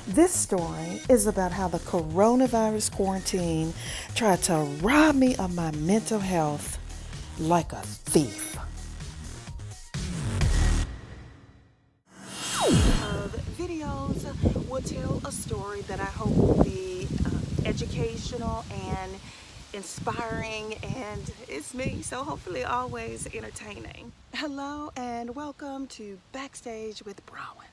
This story is about how the coronavirus quarantine tried to rob me of my mental health like a thief. Of videos will tell a story that I hope will be educational and inspiring, and it's me, so hopefully always entertaining. Hello and welcome to Backstage with Brawin.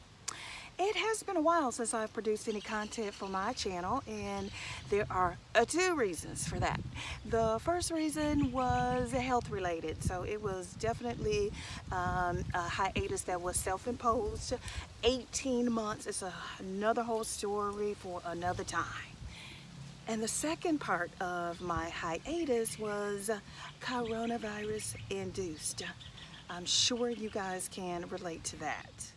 It has been a while since I've produced any content for my channel, and there are two reasons for that. The first reason was health related, so it was definitely a hiatus that was self-imposed. 18 months is another whole story for another time. And the second part of my hiatus was coronavirus induced. I'm sure you guys can relate to that.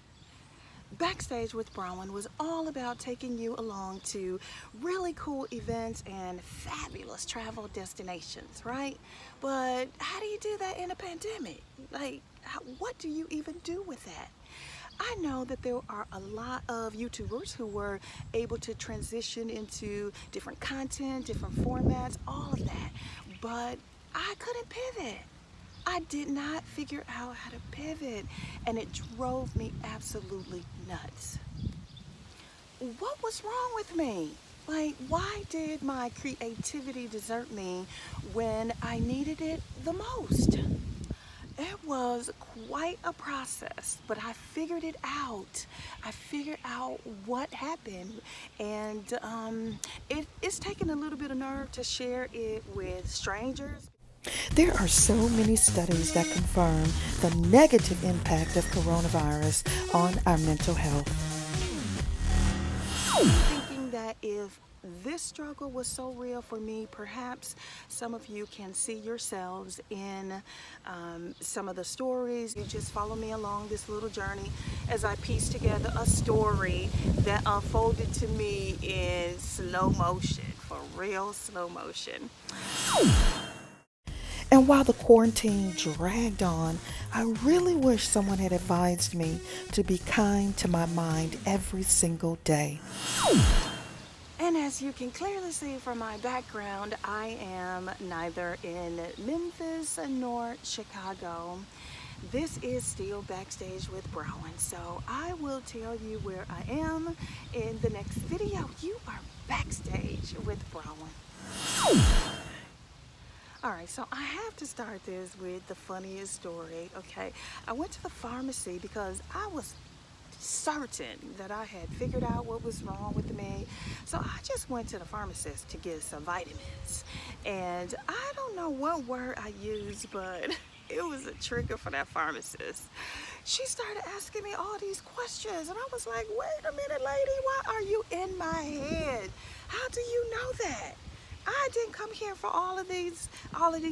Backstage with Brawin was all about taking you along to really cool events and fabulous travel destinations, right? But how do you do that in a pandemic? Like, what do you even do with that? I know that there are a lot of YouTubers who were able to transition into different content, different formats, all of that, but I couldn't pivot. I did not figure out how to pivot, and it drove me absolutely nuts. What was wrong with me? Like, why did my creativity desert me when I needed it the most? It was quite a process, but I figured it out. I figured out what happened, and it's taken a little bit of nerve to share it with strangers. There are so many studies that confirm the negative impact of coronavirus on our mental health. Thinking that if this struggle was so real for me, perhaps some of you can see yourselves in some of the stories. You just follow me along this little journey as I piece together a story that unfolded to me in slow motion, for real slow motion. And while the quarantine dragged on, I really wish someone had advised me to be kind to my mind every single day. And as you can clearly see from my background, I am neither in Memphis nor Chicago. This is still Backstage with Brawin, so I will tell you where I am in the next video. You are backstage with Brawin. Alright, so I have to start this with the funniest story, okay? I went to the pharmacy because I was certain that I had figured out what was wrong with me. So I just went to the pharmacist to get some vitamins. And I don't know what word I used, but it was a trigger for that pharmacist. She started asking me all these questions, and I was like, wait a minute, lady, why are you in my head? How do you know that? I didn't come here for all of these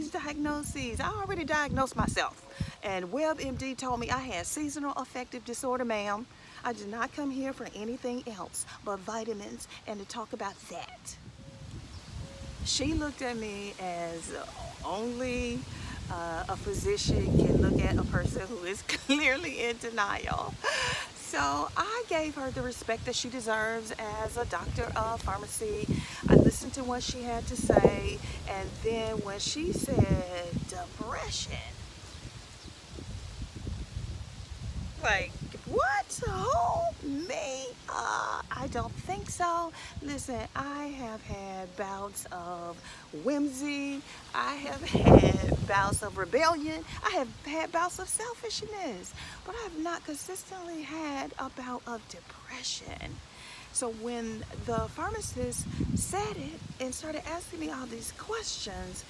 diagnoses. I already diagnosed myself. And WebMD told me I had seasonal affective disorder, ma'am. I did not come here for anything else but vitamins and to talk about that. She looked at me as only a physician can look at a person who is clearly in denial. So I gave her the respect that she deserves as a doctor of pharmacy. I listened to what she had to say, and then when she said depression, like, what? Who? Me? I don't think so. Listen, I have had bouts of whimsy. I have had bouts of rebellion. I have had bouts of selfishness. But I have not consistently had a bout of depression. So when the pharmacist said it and started asking me all these questions,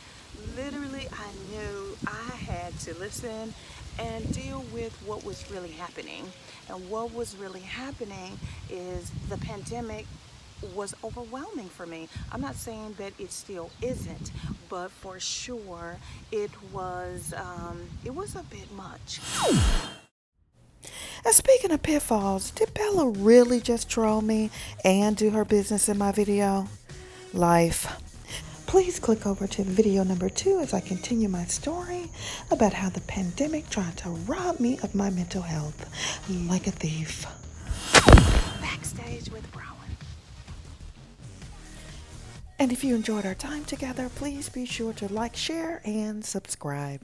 literally I knew I had to listen and deal with what was really happening. And what was really happening is the pandemic was overwhelming for me. I'm not saying that it still isn't, but for sure it was a bit much. And speaking of pitfalls, did Bella really just troll me and do her business in my video? Life. Please click over to video number 2 as I continue my story about how the pandemic tried to rob me of my mental health like a thief. Backstage with Brawin. And if you enjoyed our time together, please be sure to like, share, and subscribe.